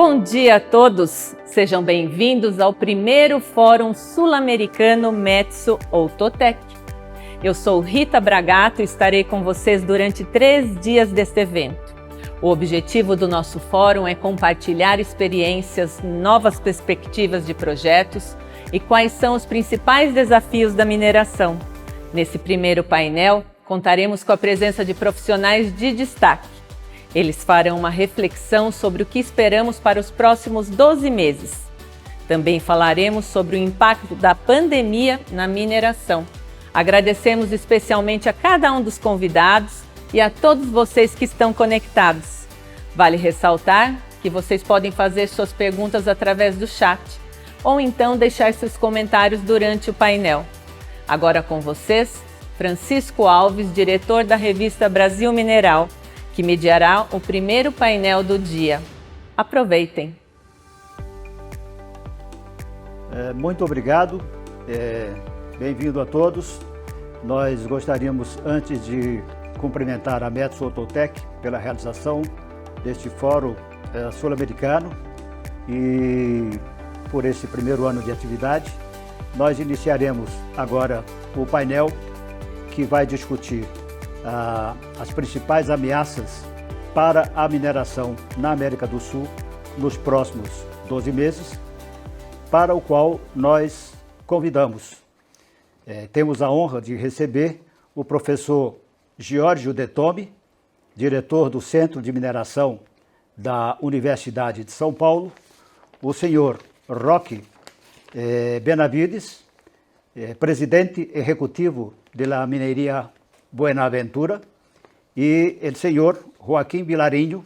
Bom dia a todos! Sejam bem-vindos ao primeiro Fórum Sul-Americano Metso Outotec. Eu sou Rita Bragato e estarei com vocês durante 3 dias deste evento. O objetivo do nosso fórum é compartilhar experiências, novas perspectivas de projetos e quais são os principais desafios da mineração. Nesse primeiro painel, contaremos com a presença de profissionais de destaque. Eles farão uma reflexão sobre o que esperamos para os próximos 12 meses. Também falaremos sobre o impacto da pandemia na mineração. Agradecemos especialmente a cada um dos convidados e a todos vocês que estão conectados. Vale ressaltar que vocês podem fazer suas perguntas através do chat ou então deixar seus comentários durante o painel. Agora com vocês, Francisco Alves, diretor da revista Brasil Mineral, que mediará o primeiro painel do dia. Aproveitem! Muito obrigado, bem-vindo a todos. Nós gostaríamos, antes de cumprimentar a Metso Outotec pela realização deste Fórum Sul-Americano e por esse primeiro ano de atividade. Nós iniciaremos agora o painel que vai discutir as principais ameaças para a mineração na América do Sul nos próximos 12 meses, para o qual nós convidamos. Temos a honra de receber o professor Giorgio Dettomi, diretor do Centro de Mineração da Universidade de São Paulo, o senhor Roque Benavides, presidente executivo da Mineria Buenaventura, e o senhor Joaquim Vilarinho,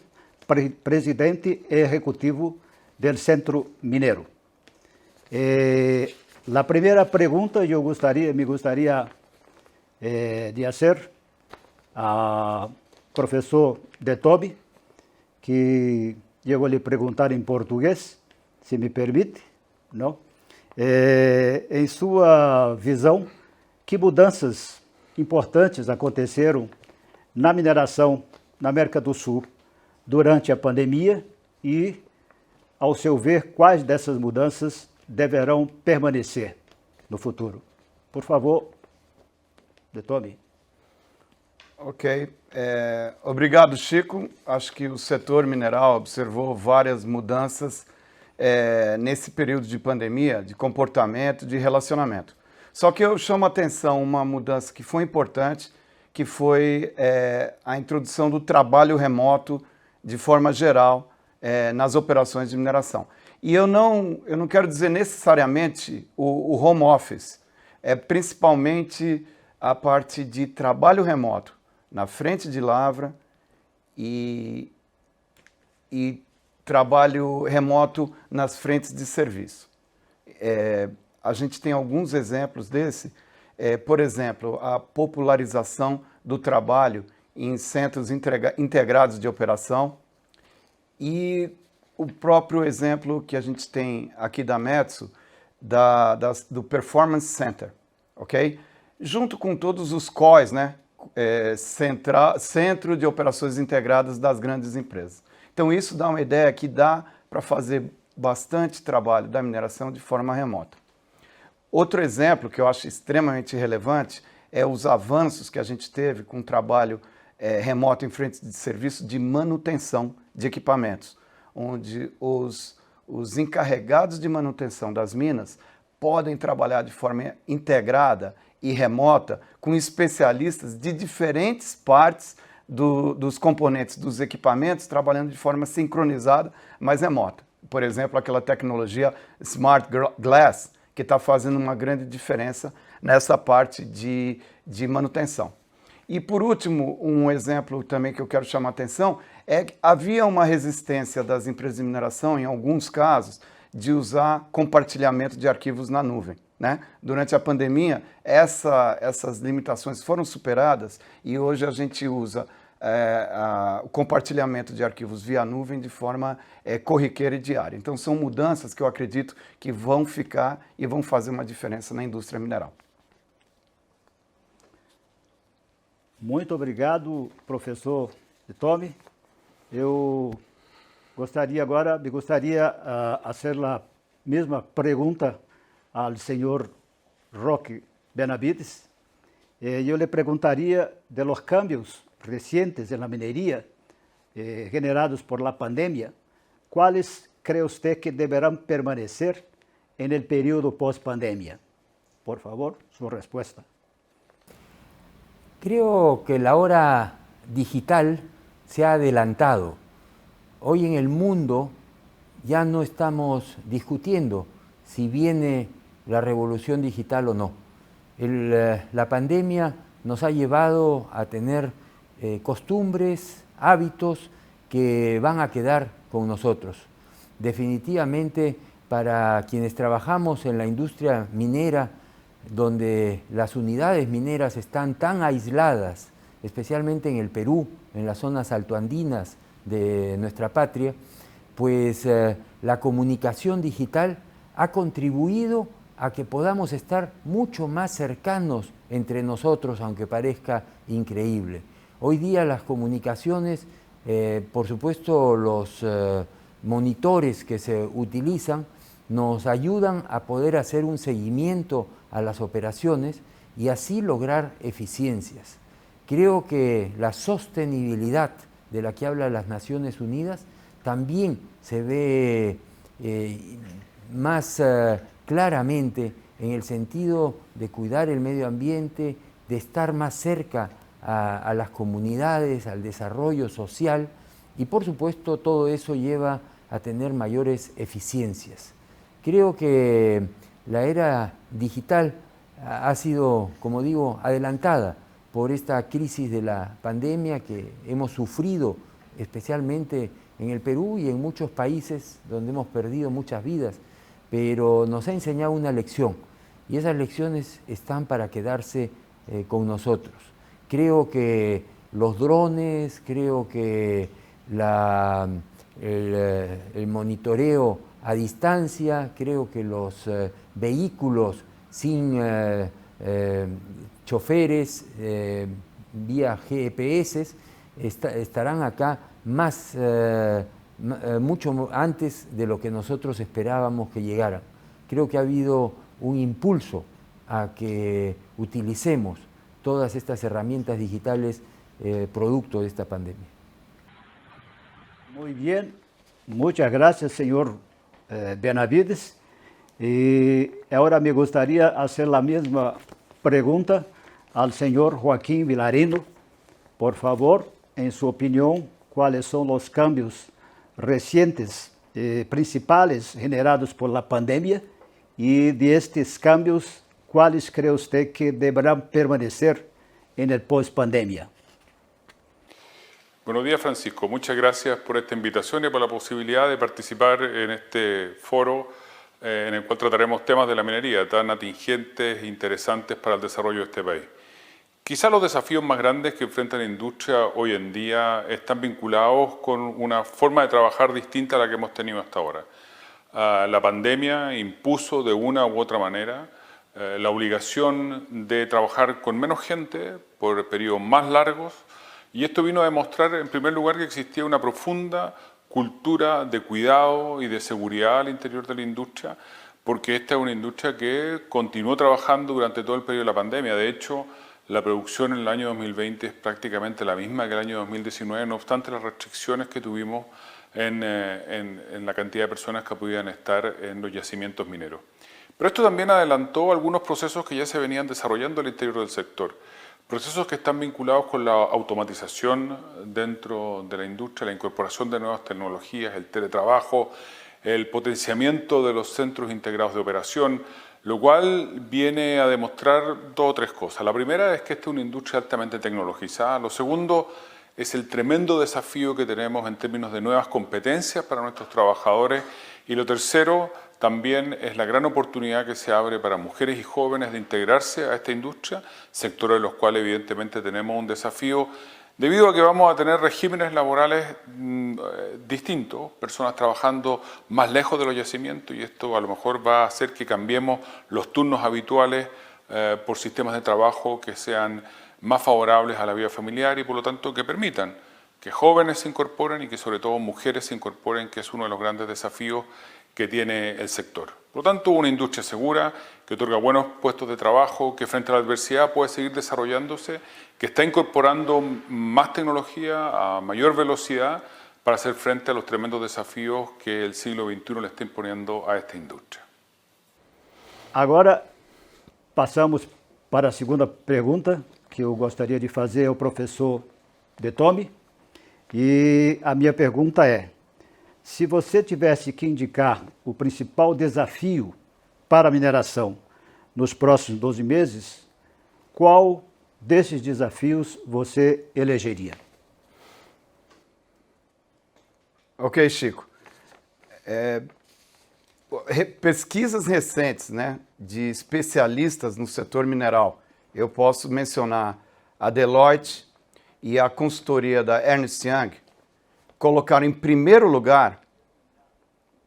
presidente executivo do Centro Mineiro. A primeira pergunta eu me gostaria de fazer ao professor Dettomi, que eu vou lhe perguntar em português, se me permite, não? Em sua visão, que mudanças importantes aconteceram na mineração na América do Sul durante a pandemia e, ao seu ver, quais dessas mudanças deverão permanecer no futuro? Por favor, Dettomi. Ok. Obrigado, Chico. Acho que o setor mineral observou várias mudanças nesse período de pandemia, de comportamento, de relacionamento. Só que eu chamo a atenção uma mudança que foi importante, que foi a introdução do trabalho remoto de forma geral nas operações de mineração. E eu não quero dizer necessariamente o home office, principalmente a parte de trabalho remoto na frente de lavra e trabalho remoto nas frentes de serviço. A gente tem alguns exemplos desse, por exemplo, a popularização do trabalho em centros integrados de operação e o próprio exemplo que a gente tem aqui da Metso, do Performance Center, ok? Junto com todos os COIs, né? Centro de Operações Integradas das grandes empresas. Então isso dá uma ideia que dá para fazer bastante trabalho da mineração de forma remota. Outro exemplo que eu acho extremamente relevante é os avanços que a gente teve com o trabalho remoto em frente de serviço de manutenção de equipamentos, onde os encarregados de manutenção das minas podem trabalhar de forma integrada e remota com especialistas de diferentes partes dos componentes dos equipamentos, trabalhando de forma sincronizada, mas remota. Por exemplo, aquela tecnologia Smart Glass, que está fazendo uma grande diferença nessa parte de manutenção. E por último, um exemplo também que eu quero chamar a atenção é que havia uma resistência das empresas de mineração, em alguns casos, de usar compartilhamento de arquivos na nuvem, né? Durante a pandemia, essas limitações foram superadas e hoje a gente usa o compartilhamento de arquivos via nuvem de forma corriqueira e diária. Então são mudanças que eu acredito que vão ficar e vão fazer uma diferença na indústria mineral. Muito obrigado, professor Dettomi. Eu Me gustaría hacer la misma pregunta al señor Roque Benavides. Yo le preguntaría de los cambios recientes en la minería generados por la pandemia, ¿cuáles cree usted que deberán permanecer en el periodo post-pandemia? Por favor, su respuesta. Creo que la hora digital se ha adelantado. Hoy en el mundo ya no estamos discutiendo si viene la revolución digital o no. La pandemia nos ha llevado a tener costumbres, hábitos que van a quedar con nosotros. Definitivamente, para quienes trabajamos en la industria minera, donde las unidades mineras están tan aisladas, especialmente en el Perú, en las zonas altoandinas de nuestra patria, pues la comunicación digital ha contribuido a que podamos estar mucho más cercanos entre nosotros, aunque parezca increíble. Hoy día las comunicaciones, por supuesto los monitores que se utilizan, nos ayudan a poder hacer un seguimiento a las operaciones y así lograr eficiencias. Creo que la sostenibilidad de la que habla las Naciones Unidas también se ve más claramente en el sentido de cuidar el medio ambiente, de estar más cerca a las comunidades, al desarrollo social, y por supuesto todo eso lleva a tener mayores eficiencias. Creo que la era digital ha sido, como digo, adelantada por esta crisis de la pandemia que hemos sufrido, especialmente en el Perú y en muchos países donde hemos perdido muchas vidas, pero nos ha enseñado una lección, y esas lecciones están para quedarse con nosotros. Creo que los drones, creo que el monitoreo a distancia, creo que los vehículos sin choferes vía GPS estarán acá mucho antes de lo que nosotros esperábamos que llegaran. Creo que ha habido un impulso a que utilicemos todas estas herramientas digitales producto de esta pandemia. Muy bien, muchas gracias, señor Benavides. Y ahora me gustaría hacer la misma pregunta al señor Joaquín Vilarino. Por favor, en su opinión, ¿cuáles son los cambios recientes principales generados por la pandemia? Y de estos cambios, ¿cuáles cree usted que deberán permanecer en el post-pandemia? Buenos días, Francisco. Muchas gracias por esta invitación y por la posibilidad de participar en este foro en el cual trataremos temas de la minería tan atingentes e interesantes para el desarrollo de este país. Quizá los desafíos más grandes que enfrenta la industria hoy en día están vinculados con una forma de trabajar distinta a la que hemos tenido hasta ahora. La pandemia impuso de una u otra manera la obligación de trabajar con menos gente por periodos más largos, y esto vino a demostrar, en primer lugar, que existía una profunda cultura de cuidado y de seguridad al interior de la industria, porque esta es una industria que continuó trabajando durante todo el periodo de la pandemia. De hecho, la producción en el año 2020 es prácticamente la misma que el año 2019, no obstante las restricciones que tuvimos en la cantidad de personas que podían estar en los yacimientos mineros. Pero esto también adelantó algunos procesos que ya se venían desarrollando al interior del sector. Procesos que están vinculados con la automatización dentro de la industria, la incorporación de nuevas tecnologías, el teletrabajo, el potenciamiento de los centros integrados de operación, lo cual viene a demostrar dos o tres cosas. La primera es que esta es una industria altamente tecnologizada. Lo segundo es el tremendo desafío que tenemos en términos de nuevas competencias para nuestros trabajadores. Y lo tercero también es la gran oportunidad que se abre para mujeres y jóvenes de integrarse a esta industria, sectores en los cuales evidentemente tenemos un desafío debido a que vamos a tener regímenes laborales distintos, personas trabajando más lejos de los yacimientos, y esto a lo mejor va a hacer que cambiemos los turnos habituales por sistemas de trabajo que sean más favorables a la vida familiar y por lo tanto que permitan que jóvenes se incorporen y que sobre todo mujeres se incorporen, que es uno de los grandes desafíos que tiene el sector. Por lo tanto, una industria segura, que otorga buenos puestos de trabajo, que frente a la adversidad puede seguir desarrollándose, que está incorporando más tecnología a mayor velocidad para hacer frente a los tremendos desafíos que el siglo XXI le está imponiendo a esta industria. Agora, passamos para a segunda pergunta que eu gostaria de fazer ao professor Detome. E a minha pergunta é: se você tivesse que indicar o principal desafio para a mineração nos próximos 12 meses, qual desses desafios você elegeria? Ok, Chico. Pesquisas recentes, né, de especialistas no setor mineral, eu posso mencionar a Deloitte e a consultoria da Ernst Young, colocaram em primeiro lugar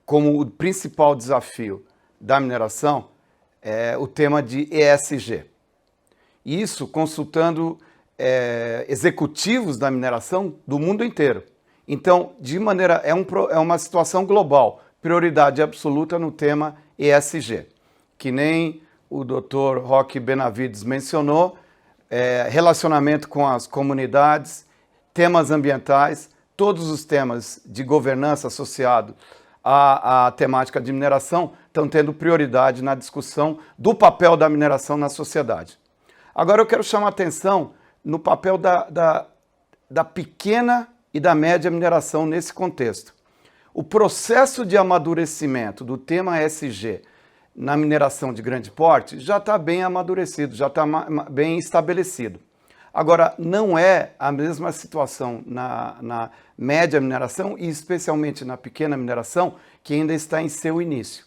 como o principal desafio da mineração o tema de ESG. Isso consultando executivos da mineração do mundo inteiro. Então, é uma situação global, prioridade absoluta no tema ESG, que nem o Dr. Roque Benavides mencionou, relacionamento com as comunidades, temas ambientais, todos os temas de governança associados à temática de mineração estão tendo prioridade na discussão do papel da mineração na sociedade. Agora eu quero chamar a atenção no papel da pequena e da média mineração nesse contexto. O processo de amadurecimento do tema ESG na mineração de grande porte já está bem amadurecido, já está bem estabelecido. Agora, não é a mesma situação na média mineração e especialmente na pequena mineração, que ainda está em seu início.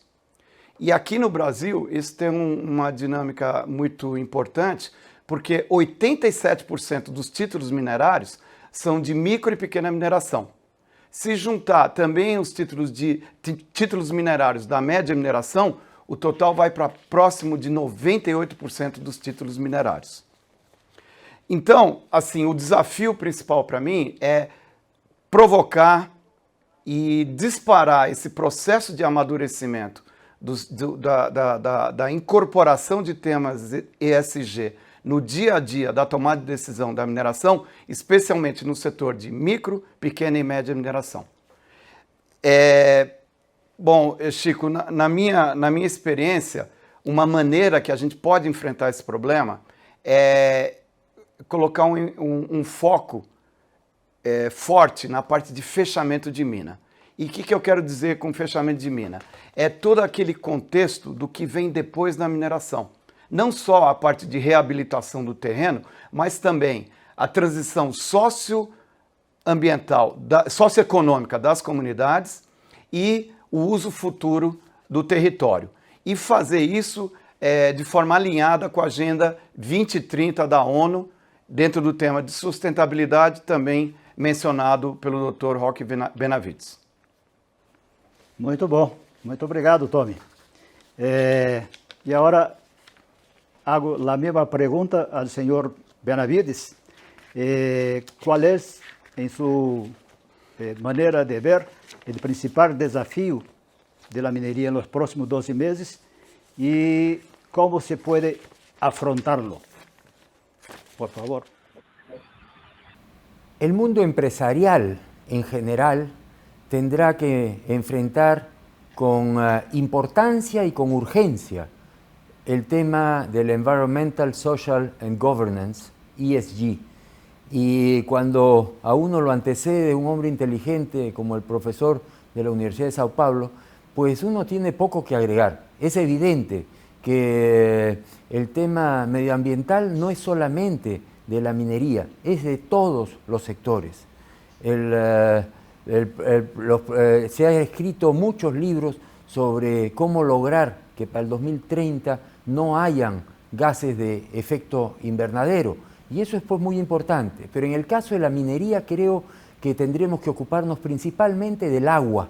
E aqui no Brasil, isso tem uma dinâmica muito importante, porque 87% dos títulos minerários são de micro e pequena mineração. Se juntar também os títulos minerários da média mineração, o total vai para próximo de 98% dos títulos minerários. Então, assim, o desafio principal para mim é provocar e disparar esse processo de amadurecimento da incorporação de temas ESG no dia a dia da tomada de decisão da mineração, especialmente no setor de micro, pequena e média mineração. Bom, Chico, na minha experiência, uma maneira que a gente pode enfrentar esse problema é colocar um foco forte na parte de fechamento de mina. E o que eu quero dizer com fechamento de mina? É todo aquele contexto do que vem depois da mineração. Não só a parte de reabilitação do terreno, mas também a transição socioambiental, socioeconômica das comunidades e o uso futuro do território. E fazer isso de forma alinhada com a Agenda 2030 da ONU, dentro do tema de sustentabilidade, também mencionado pelo Dr. Roque Benavides. Muito bom. Muito obrigado, Tommy. E agora hago a mesma pergunta ao senhor Benavides. Qual é, em sua maneira de ver, o principal desafio da mineria nos próximos 12 meses e como se pode afrontarlo? Por favor. El mundo empresarial en general tendrá que enfrentar con importancia y con urgencia el tema del Environmental, Social and Governance, ESG. Y cuando a uno lo antecede un hombre inteligente como el profesor de la Universidad de Sao Paulo, pues uno tiene poco que agregar. Es evidente que el tema medioambiental no es solamente de la minería, es de todos los sectores. Se han escrito muchos libros sobre cómo lograr que para el 2030 no hayan gases de efecto invernadero, y eso es pues muy importante. Pero en el caso de la minería creo que tendremos que ocuparnos principalmente del agua,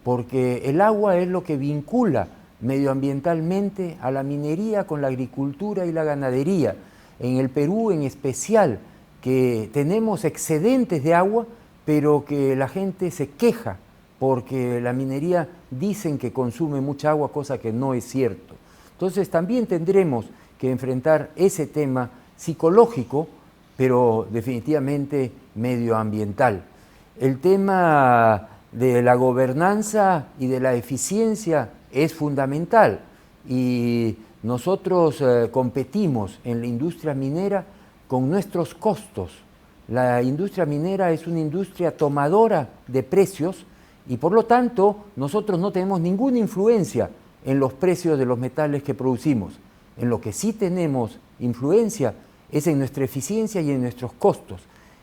porque el agua es lo que vincula medioambientalmente a la minería con la agricultura y la ganadería. En el Perú en especial que tenemos excedentes de agua, pero que la gente se queja porque la minería dicen que consume mucha agua, cosa que no es cierto. Entonces también tendremos que enfrentar ese tema psicológico, pero definitivamente medioambiental. El tema de la gobernanza y de la eficiencia es fundamental y nosotros competimos en la industria minera con nuestros costos. La industria minera es una industria tomadora de precios y por lo tanto nosotros no tenemos ninguna influencia en los precios de los metales que producimos. En lo que sí tenemos influencia es en nuestra eficiencia y en nuestros costos.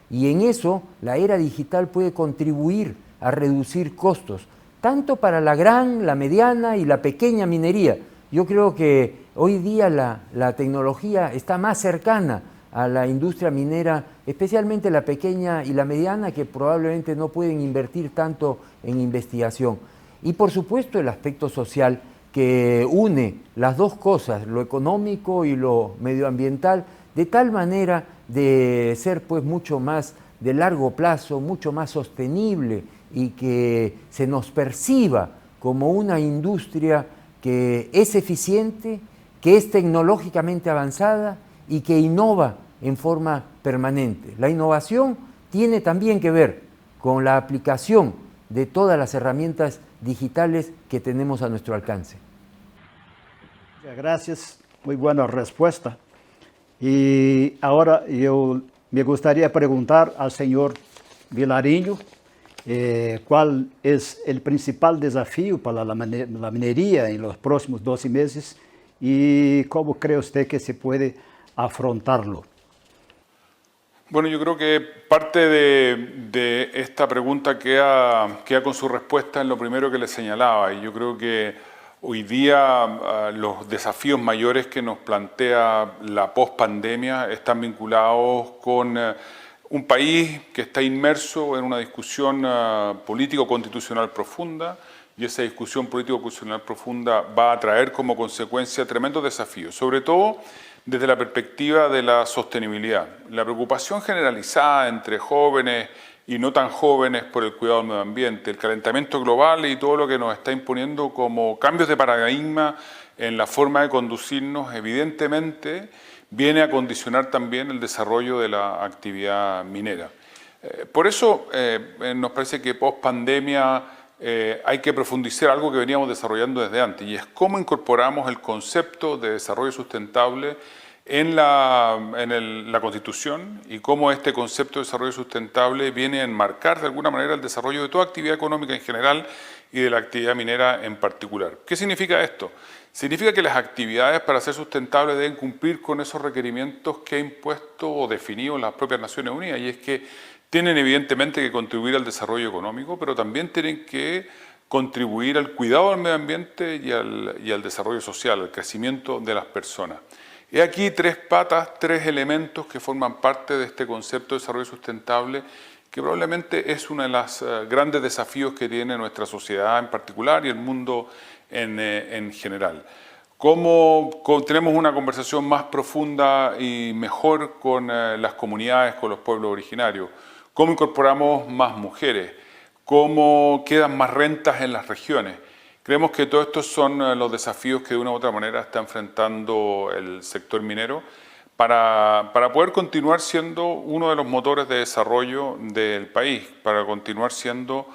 Y en eso la era digital puede contribuir a reducir costos, tanto para la gran, la mediana y la pequeña minería. Yo creo que hoy día la tecnología está más cercana a la industria minera, especialmente la pequeña y la mediana, que probablemente no pueden invertir tanto en investigación. Y por supuesto el aspecto social que une las dos cosas, lo económico y lo medioambiental, de tal manera de ser pues mucho más de largo plazo, mucho más sostenible y que se nos perciba como una industria que es eficiente, que es tecnológicamente avanzada y que innova en forma permanente. La innovación tiene también que ver con la aplicación de todas las herramientas digitales que tenemos a nuestro alcance. Muchas gracias, muy buena respuesta. Y ahora yo me gustaría preguntar al señor Vilariño cuál es el principal desafío para la minería en los próximos 12 meses y cómo cree usted que se puede afrontarlo. Bueno, yo creo que parte de esta pregunta queda con su respuesta en lo primero que le señalaba, y yo creo que hoy día los desafíos mayores que nos plantea la pospandemia están vinculados con un país que está inmerso en una discusión político-constitucional profunda, y esa discusión político-constitucional profunda va a traer como consecuencia tremendos desafíos, sobre todo desde la perspectiva de la sostenibilidad. La preocupación generalizada entre jóvenes y no tan jóvenes por el cuidado del medio ambiente, el calentamiento global y todo lo que nos está imponiendo como cambios de paradigma en la forma de conducirnos, evidentemente viene a condicionar también el desarrollo de la actividad minera. Por eso nos parece que post pandemia hay que profundizar algo que veníamos desarrollando desde antes, y es cómo incorporamos el concepto de desarrollo sustentable en la Constitución, y cómo este concepto de desarrollo sustentable viene a enmarcar de alguna manera el desarrollo de toda actividad económica en general y de la actividad minera en particular. ¿Qué significa esto? Significa que las actividades para ser sustentables deben cumplir con esos requerimientos que ha impuesto o definido las propias Naciones Unidas, y es que tienen evidentemente que contribuir al desarrollo económico, pero también tienen que contribuir al cuidado del medio ambiente y al desarrollo social, al crecimiento de las personas. He aquí tres patas, tres elementos que forman parte de este concepto de desarrollo sustentable, que probablemente es uno de los grandes desafíos que tiene nuestra sociedad en particular y el mundo en general. Cómo tenemos una conversación más profunda y mejor con las comunidades, con los pueblos originarios, cómo incorporamos más mujeres, cómo quedan más rentas en las regiones. Creemos que todos estos son los desafíos que de una u otra manera está enfrentando el sector minero para poder continuar siendo uno de los motores de desarrollo del país, para continuar siendo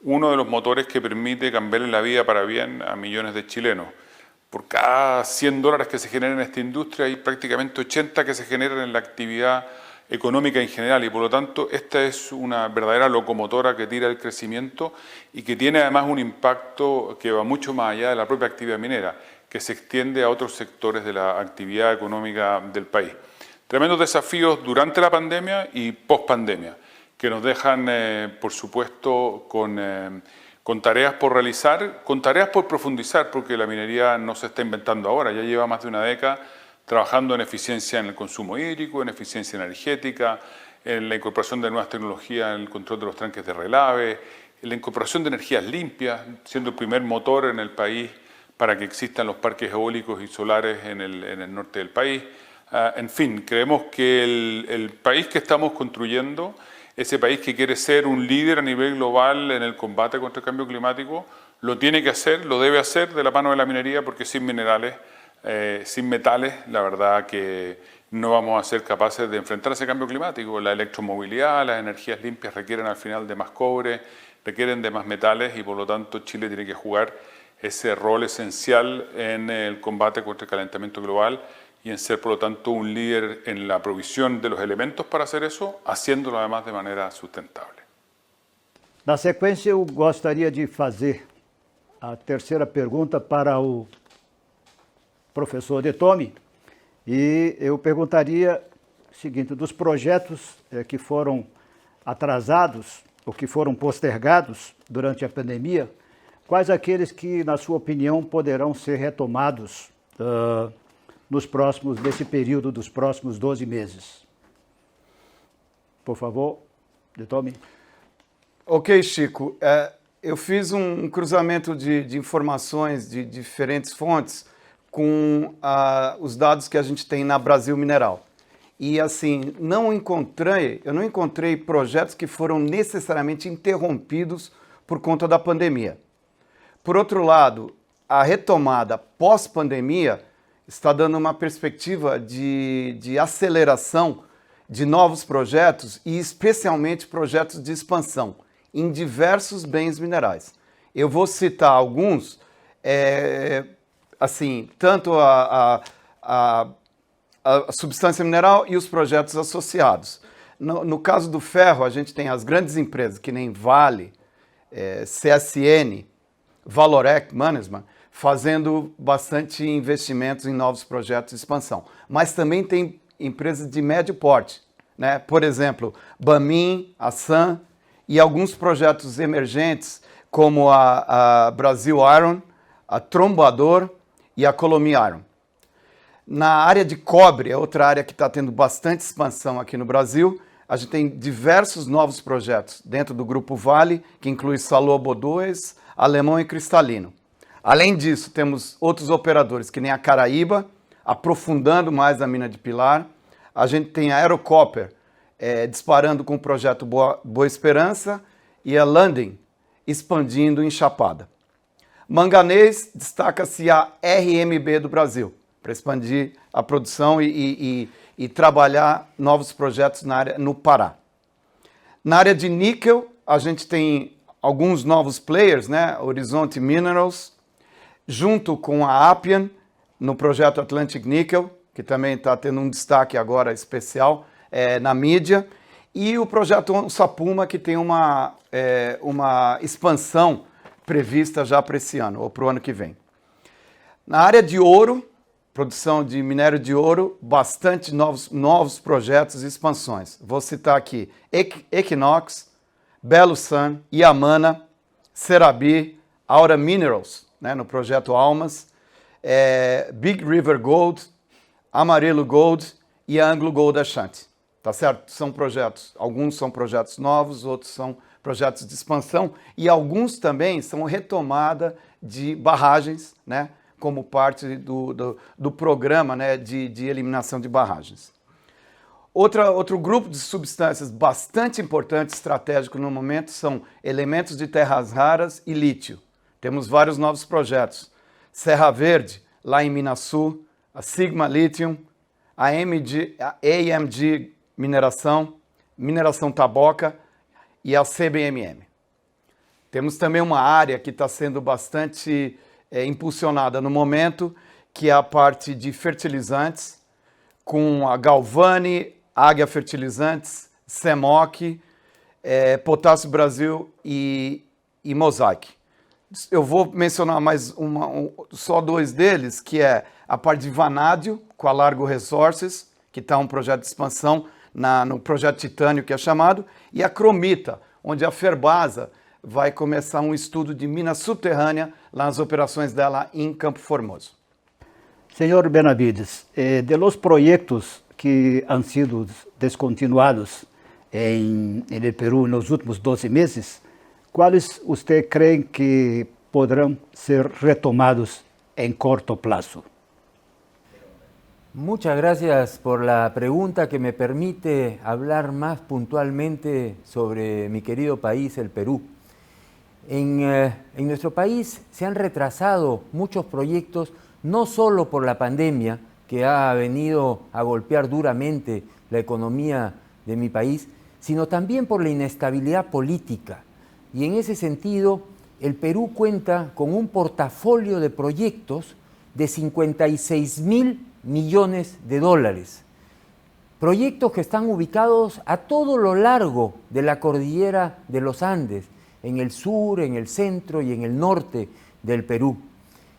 uno de los motores que permite cambiarle la vida para bien a millones de chilenos. Por cada $100 que se generan en esta industria hay prácticamente 80 que se generan en la actividad económica en general, y por lo tanto esta es una verdadera locomotora que tira el crecimiento y que tiene además un impacto que va mucho más allá de la propia actividad minera, que se extiende a otros sectores de la actividad económica del país. Tremendos desafíos durante la pandemia y post pandemia, que nos dejan por supuesto con tareas por realizar, con tareas por profundizar, porque la minería no se está inventando ahora, ya lleva más de una década trabajando en eficiencia en el consumo hídrico, en eficiencia energética, en la incorporación de nuevas tecnologías en el control de los tranques de relave, en la incorporación de energías limpias, siendo el primer motor en el país para que existan los parques eólicos y solares en el norte del país, En fin, creemos que el país que estamos construyendo, ese país que quiere ser un líder a nivel global en el combate contra el cambio climático, lo tiene que hacer, lo debe hacer de la mano de la minería, porque sin minerales, sin metales, la verdad que no vamos a ser capaces de enfrentar ese cambio climático. La electromovilidad, las energías limpias requieren al final de más cobre, requieren de más metales y por lo tanto Chile tiene que jugar ese rol esencial en el combate contra el calentamiento global y en ser por lo tanto un líder en la provisión de los elementos para hacer eso, haciéndolo además de manera sustentable. Na sequência, eu gostaria de fazer a terceira pergunta para o professor Detomi, e eu perguntaria o seguinte: dos projetos que foram atrasados ou que foram postergados durante a pandemia, quais aqueles que, na sua opinião, poderão ser retomados nesse período dos próximos 12 meses? Por favor, Detomi. Ok, Chico. Eu fiz um cruzamento de informações de diferentes fontes com os dados que a gente tem na Brasil Mineral. E assim, eu não encontrei projetos que foram necessariamente interrompidos por conta da pandemia. Por outro lado, a retomada pós-pandemia está dando uma perspectiva de aceleração de novos projetos e especialmente projetos de expansão em diversos bens minerais. Eu vou citar alguns, assim, tanto a substância mineral e os projetos associados. No caso do ferro, a gente tem as grandes empresas, que nem Vale, CSN, Valorec Management, fazendo bastante investimentos em novos projetos de expansão. Mas também tem empresas de médio porte, né? Por exemplo, Bamin, a SAM e alguns projetos emergentes, como a Brasil Iron, a Trombador e a Colomi Iron. Na área de cobre, é outra área que está tendo bastante expansão aqui no Brasil. A gente tem diversos novos projetos dentro do Grupo Vale, que inclui Salobo 2, Alemão e Cristalino. Além disso, temos outros operadores, que nem a Caraíba, aprofundando mais a mina de Pilar. A gente tem a Aerocopper, disparando com o projeto Boa Esperança, e a Landing, expandindo em Chapada. Manganês, destaca-se a RMB do Brasil, para expandir a produção e trabalhar novos projetos no Pará. Na área de níquel, a gente tem alguns novos players, né? Horizonte Minerals, junto com a Appian, no projeto Atlantic Nickel, que também está tendo um destaque agora especial na mídia, e o projeto Onça Puma, que tem uma expansão prevista já para esse ano, ou para o ano que vem. Na área de ouro, produção de minério de ouro, bastante novos projetos e expansões. Vou citar aqui Equinox, Belo Sun, Yamana, Serabi, Aura Minerals, né, no projeto Almas, Big River Gold, Amarelo Gold e Anglo Gold Ashanti. Tá certo? São projetos, alguns são projetos novos, outros são projetos de expansão e alguns também são retomada de barragens, né, como parte do programa, né, de eliminação de barragens. Outro grupo de substâncias bastante importante, estratégico no momento, são elementos de terras raras e lítio. Temos vários novos projetos. Serra Verde, lá em Minasul, a Sigma Lithium, a AMG Mineração, Mineração Taboca e a CBMM. Temos também uma área que está sendo bastante impulsionada no momento, que é a parte de fertilizantes, com a Galvani, Águia Fertilizantes, Semoc, Potássio Brasil e Mosaic. Eu vou mencionar mais só dois deles, que é a parte de vanádio, com a Largo Resources, que está um projeto de expansão no projeto Titânio, que é chamado, e a Cromita, onde a Ferbasa vai começar um estudo de mina subterrânea lá nas operações dela em Campo Formoso. Senhor Benavides, de los proyectos que han sido descontinuados en el Perú en los últimos 12 meses, ¿cuáles usted cree que podrán ser retomados en corto plazo? Muchas gracias por la pregunta que me permite hablar más puntualmente sobre mi querido país, el Perú. En nuestro país se han retrasado muchos proyectos, no solo por la pandemia, que ha venido a golpear duramente la economía de mi país, sino también por la inestabilidad política. Y en ese sentido, el Perú cuenta con un portafolio de proyectos de 56.000 millones de dólares. Proyectos que están ubicados a todo lo largo de la cordillera de los Andes, en el sur, en el centro y en el norte del Perú.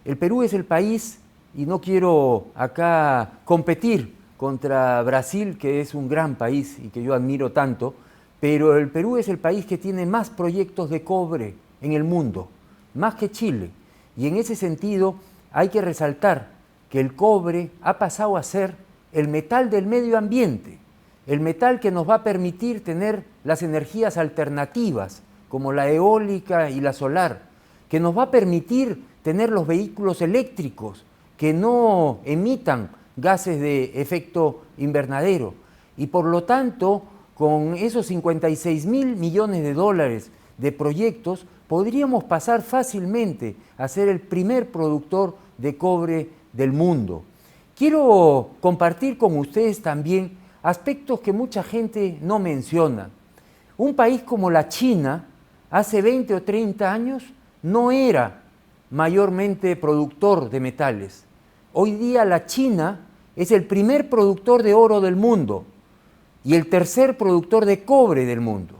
El Perú es el país, y no quiero acá competir contra Brasil, que es un gran país y que yo admiro tanto, pero el Perú es el país que tiene más proyectos de cobre en el mundo, más que Chile. Y en ese sentido hay que resaltar que el cobre ha pasado a ser el metal del medio ambiente, el metal que nos va a permitir tener las energías alternativas, como la eólica y la solar, que nos va a permitir tener los vehículos eléctricos que no emitan gases de efecto invernadero. Y por lo tanto, con esos 56.000 millones de dólares de proyectos, podríamos pasar fácilmente a ser el primer productor de cobre del mundo. Quiero compartir con ustedes también aspectos que mucha gente no menciona. Un país como la China, hace 20 o 30 años, no era mayormente productor de metales. Hoy día la China es el primer productor de oro del mundo y el tercer productor de cobre del mundo.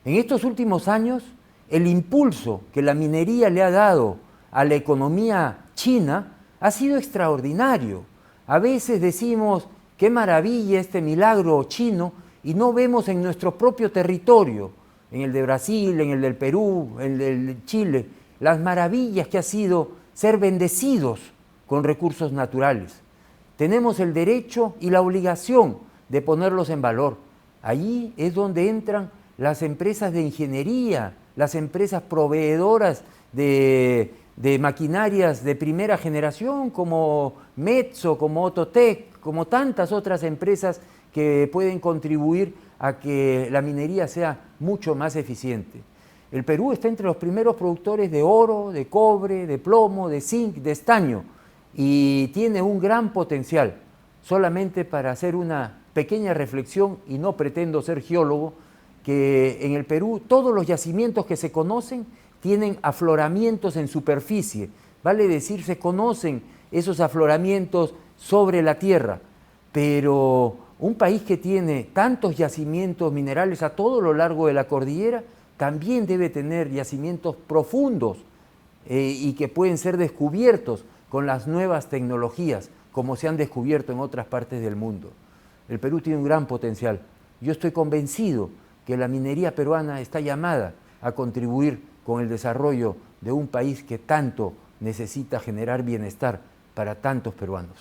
En estos últimos años, el impulso que la minería le ha dado a la economía china ha sido extraordinario. A veces decimos, qué maravilla este milagro chino, y no vemos en nuestro propio territorio, en el de Brasil, en el del Perú, en el de Chile, las maravillas que ha sido ser bendecidos con recursos naturales. Tenemos el derecho y la obligación de ponerlos en valor. Allí es donde entran las empresas de ingeniería, las empresas proveedoras de maquinarias de primera generación como Metso, como Outotec, como tantas otras empresas que pueden contribuir a que la minería sea mucho más eficiente. El Perú está entre los primeros productores de oro, de cobre, de plomo, de zinc, de estaño, y tiene un gran potencial. Solamente para hacer una pequeña reflexión, y no pretendo ser geólogo, que en el Perú todos los yacimientos que se conocen tienen afloramientos en superficie. Vale decir, se conocen esos afloramientos sobre la tierra, pero un país que tiene tantos yacimientos minerales a todo lo largo de la cordillera también debe tener yacimientos profundos y que pueden ser descubiertos con las nuevas tecnologías, como se han descubierto en otras partes del mundo. El Perú tiene un gran potencial. Yo estoy convencido que la minería peruana está llamada a contribuir con el desarrollo de un país que tanto necesita generar bienestar para tantos peruanos.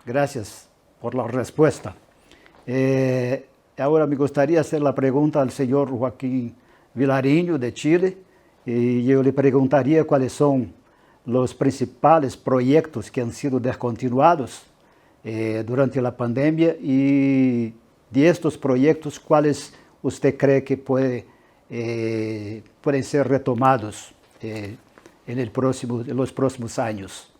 Gracias por la respuesta. Ahora me gustaría hacer la pregunta al señor Joaquín Vilariño, de Chile, y yo le preguntaría cuáles son los principales proyectos que han sido descontinuados durante la pandemia, y de estos proyectos, ¿cuáles usted cree que pueden ser retomados en los próximos años?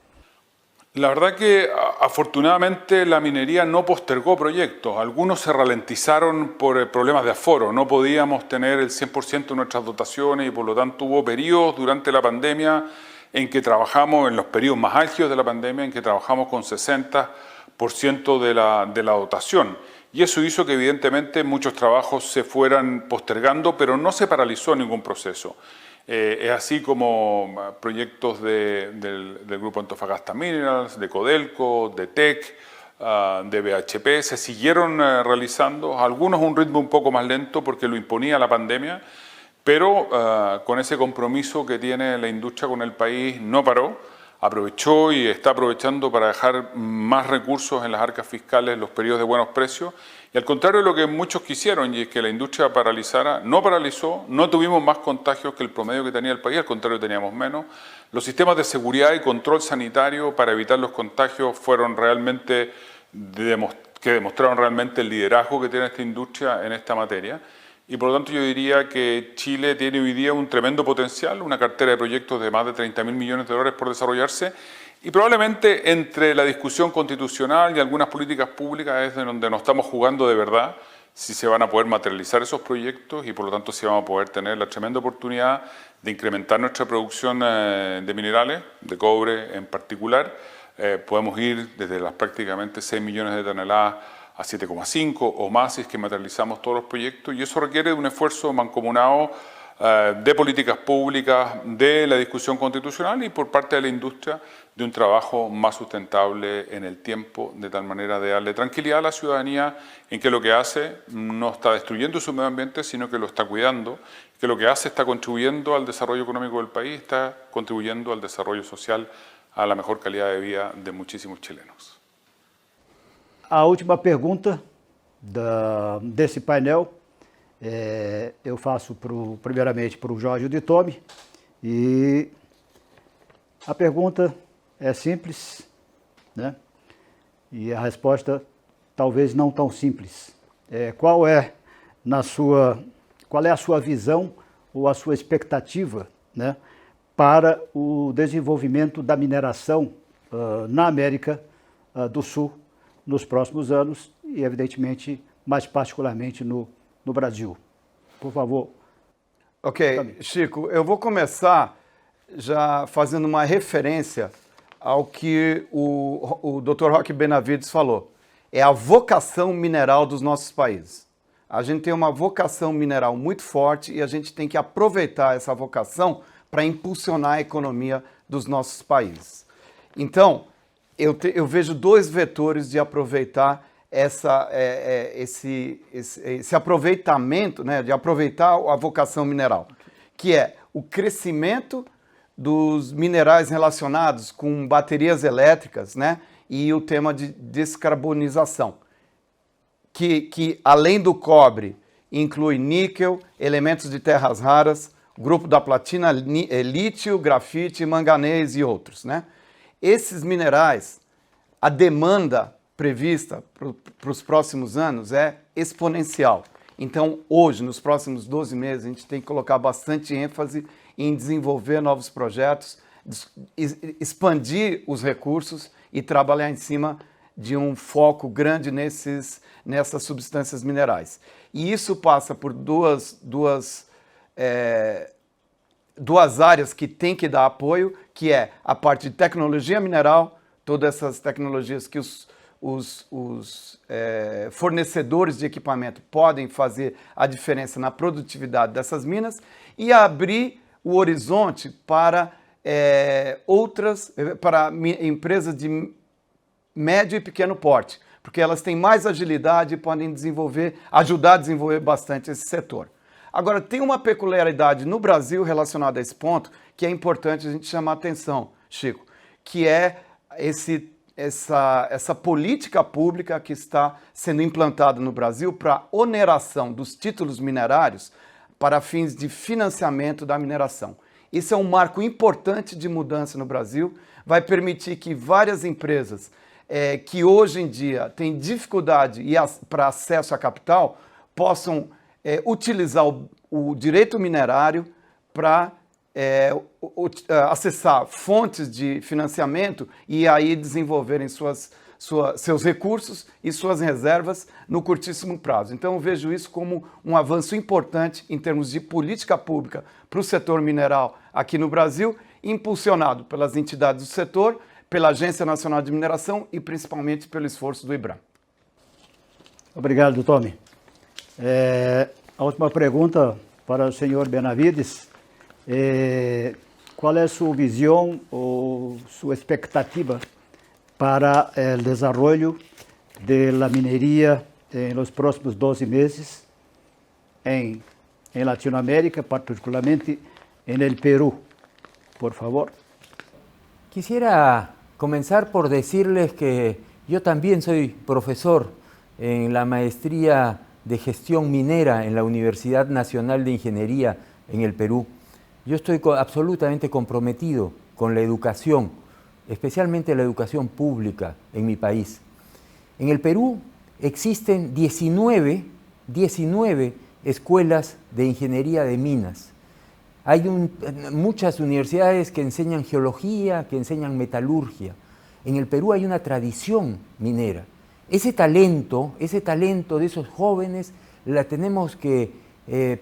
La verdad que afortunadamente la minería no postergó proyectos. Algunos se ralentizaron por problemas de aforo. No podíamos tener el 100% de nuestras dotaciones y por lo tanto hubo periodos durante la pandemia en que trabajamos, en los periodos más álgidos de la pandemia, en que trabajamos con 60% de la dotación. Y eso hizo que evidentemente muchos trabajos se fueran postergando, pero no se paralizó ningún proceso. Es así como proyectos del Grupo Antofagasta Minerals, de Codelco, de Teck, de BHP, se siguieron realizando, algunos a un ritmo un poco más lento porque lo imponía la pandemia, pero con ese compromiso que tiene la industria con el país no paró. aprovechó y está aprovechando para dejar más recursos en las arcas fiscales en los periodos de buenos precios. Y al contrario de lo que muchos quisieron, y es que la industria paralizara, no paralizó, no tuvimos más contagios que el promedio que tenía el país, al contrario teníamos menos. Los sistemas de seguridad y control sanitario para evitar los contagios fueron realmente, que demostraron realmente el liderazgo que tiene esta industria en esta materia. Y por lo tanto yo diría que Chile tiene hoy día un tremendo potencial, una cartera de proyectos de más de 30.000 millones de dólares por desarrollarse, y probablemente entre la discusión constitucional y algunas políticas públicas es de donde nos estamos jugando de verdad si se van a poder materializar esos proyectos y por lo tanto si vamos a poder tener la tremenda oportunidad de incrementar nuestra producción de minerales, de cobre en particular. Podemos ir desde las prácticamente 6 millones de toneladas a 7,5 o más si es que materializamos todos los proyectos, y eso requiere de un esfuerzo mancomunado de políticas públicas, de la discusión constitucional y por parte de la industria de un trabajo más sustentable en el tiempo, de tal manera de darle tranquilidad a la ciudadanía en que lo que hace no está destruyendo su medio ambiente, sino que lo está cuidando, que lo que hace está contribuyendo al desarrollo económico del país, está contribuyendo al desarrollo social, a la mejor calidad de vida de muchísimos chilenos. A última pergunta desse painel, eu faço primeiramente para o Jorge de Tome, e a pergunta é simples, né? E a resposta talvez não tão simples. Qual é a sua visão ou a sua expectativa, né, para o desenvolvimento da mineração na América do Sul nos próximos anos e, evidentemente, mais particularmente no Brasil? Por favor. Ok, Chico, eu vou começar já fazendo uma referência ao que o Dr. Roque Benavides falou. É a vocação mineral dos nossos países. A gente tem uma vocação mineral muito forte e a gente tem que aproveitar essa vocação para impulsionar a economia dos nossos países. Então, eu vejo dois vetores de aproveitar esse aproveitamento, né, de aproveitar a vocação mineral, que é o crescimento dos minerais relacionados com baterias elétricas, né, e o tema de descarbonização, que além do cobre inclui níquel, elementos de terras raras, grupo da platina, lítio, grafite, manganês e outros, né? Esses minerais, a demanda prevista para os próximos anos é exponencial. Então, hoje, nos próximos 12 meses, a gente tem que colocar bastante ênfase em desenvolver novos projetos, expandir os recursos e trabalhar em cima de um foco grande nessas substâncias minerais. E isso passa por duas áreas que tem que dar apoio, que é a parte de tecnologia mineral, todas essas tecnologias que os fornecedores de equipamento podem fazer a diferença na produtividade dessas minas, e abrir o horizonte para empresas de médio e pequeno porte, porque elas têm mais agilidade e podem ajudar a desenvolver bastante esse setor. Agora, tem uma peculiaridade no Brasil relacionada a esse ponto que é importante a gente chamar a atenção, Chico, que é essa política pública que está sendo implantada no Brasil para oneração dos títulos minerários para fins de financiamento da mineração. Isso é um marco importante de mudança no Brasil, vai permitir que várias empresas que hoje em dia têm dificuldade para acesso a capital possam utilizar o direito minerário para acessar fontes de financiamento e aí desenvolverem seus recursos e suas reservas no curtíssimo prazo. Então eu vejo isso como um avanço importante em termos de política pública para o setor mineral aqui no Brasil, impulsionado pelas entidades do setor, pela Agência Nacional de Mineração e principalmente pelo esforço do IBRAM. Obrigado, Tome. A última pergunta para o senhor Benavides. Qual é a sua visão ou sua expectativa para o desenvolvimento da mineria nos próximos 12 meses em Latinoamérica, particularmente no Peru? Por favor. Quisiera comenzar por decirles que yo también soy profesor en la maestría de gestión minera en la Universidad Nacional de Ingeniería en el Perú. Yo estoy absolutamente comprometido con la educación, especialmente la educación pública en mi país. En el Perú existen 19 escuelas de ingeniería de minas. Hay muchas universidades que enseñan geología, que enseñan metalurgia. En el Perú hay una tradición minera. Ese talento de esos jóvenes la tenemos que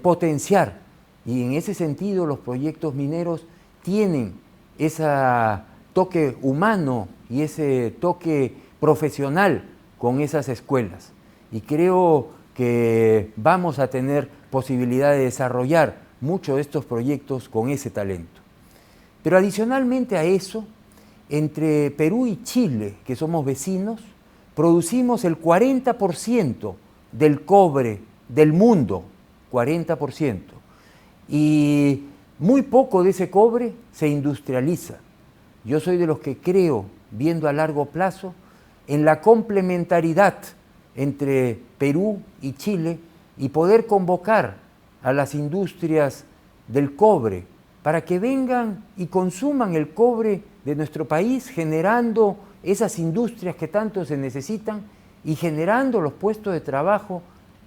potenciar. Y en ese sentido los proyectos mineros tienen ese toque humano y ese toque profesional con esas escuelas. Y creo que vamos a tener posibilidad de desarrollar muchos de estos proyectos con ese talento. Pero adicionalmente a eso, entre Perú y Chile, que somos vecinos, producimos el 40% del cobre del mundo, 40%. Y muy poco de ese cobre se industrializa. Yo soy de los que creo, viendo a largo plazo, en la complementariedad entre Perú y Chile y poder convocar a las industrias del cobre para que vengan y consuman el cobre de nuestro país, generando esas industrias que tanto se necesitan y generando los puestos de trabajo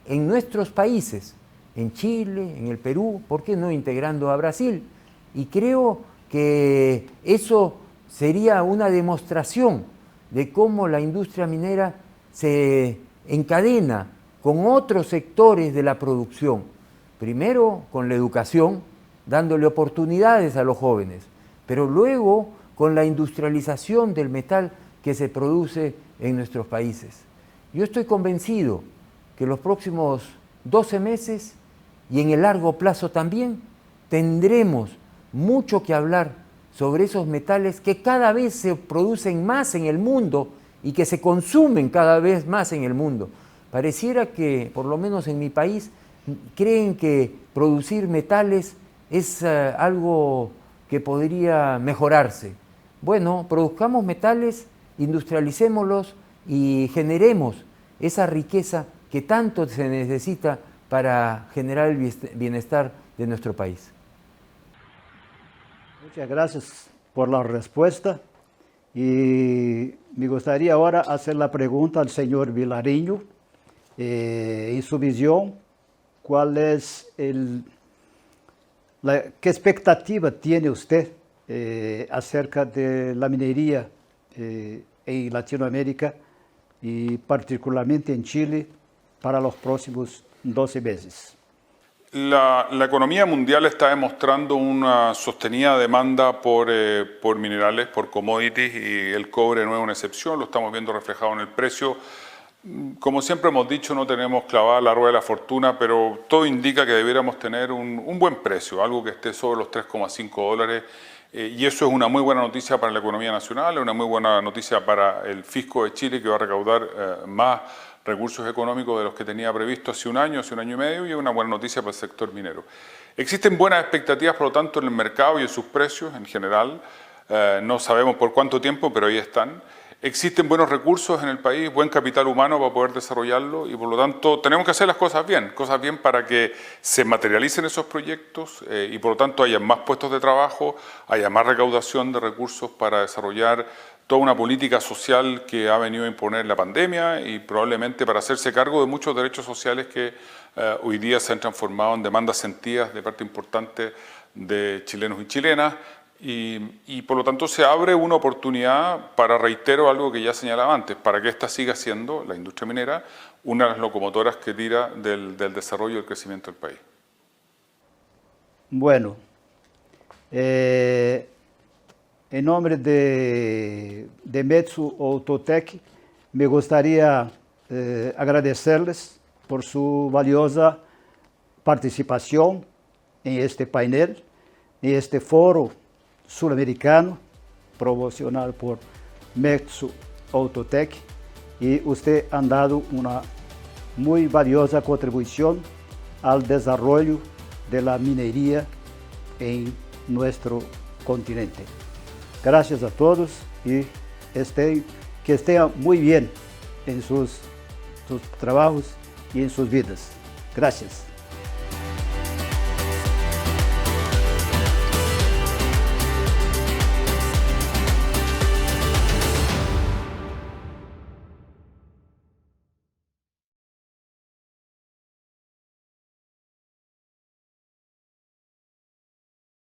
en nuestros países, en Chile, en el Perú, ¿por qué no integrando a Brasil? Y creo que eso sería una demostración de cómo la industria minera se encadena con otros sectores de la producción. Primero con la educación, dándole oportunidades a los jóvenes, pero luego con la industrialización del metal que se produce en nuestros países. Yo estoy convencido que los próximos 12 meses y en el largo plazo también tendremos mucho que hablar sobre esos metales que cada vez se producen más en el mundo y que se consumen cada vez más en el mundo. Pareciera que, por lo menos en mi país, creen que producir metales es algo que podría mejorarse. Bueno, produzcamos metales, industrialicémoslos y generemos esa riqueza que tanto se necesita para generar el bienestar de nuestro país. Muchas gracias por la respuesta. Y me gustaría ahora hacer la pregunta al señor Vilariño. En su visión, ¿cuál es qué expectativa tiene usted acerca de la minería en Latinoamérica y particularmente en Chile para los próximos 12 meses? La economía mundial está demostrando una sostenida demanda por minerales, por commodities, y el cobre no es una excepción, lo estamos viendo reflejado en el precio. Como siempre hemos dicho, no tenemos clavada la rueda de la fortuna, pero todo indica que debiéramos tener un buen precio, algo que esté sobre los $3,5, y eso es una muy buena noticia para la economía nacional, es una muy buena noticia para el fisco de Chile, que va a recaudar más recursos económicos de los que tenía previsto hace un año y medio, y es una buena noticia para el sector minero. Existen buenas expectativas, por lo tanto, en el mercado y en sus precios en general. No sabemos por cuánto tiempo, pero ahí están. Existen buenos recursos en el país, buen capital humano para poder desarrollarlo, y por lo tanto tenemos que hacer las cosas bien para que se materialicen esos proyectos y por lo tanto haya más puestos de trabajo, haya más recaudación de recursos para desarrollar toda una política social que ha venido a imponer la pandemia y probablemente para hacerse cargo de muchos derechos sociales que hoy día se han transformado en demandas sentidas de parte importante de chilenos y chilenas. Y por lo tanto se abre una oportunidad para, reitero algo que ya señalaba antes, para que esta siga siendo, la industria minera, una de las locomotoras que tira del desarrollo y del crecimiento del país. Bueno, en nombre de Metso Outotec, me gustaría agradecerles por su valiosa participación en este panel, en este foro sudamericano promocionado por Metso Outotec, y usted ha dado una muy valiosa contribución al desarrollo de la minería en nuestro continente. Gracias a todos y que estén muy bien en sus trabajos y en sus vidas. Gracias.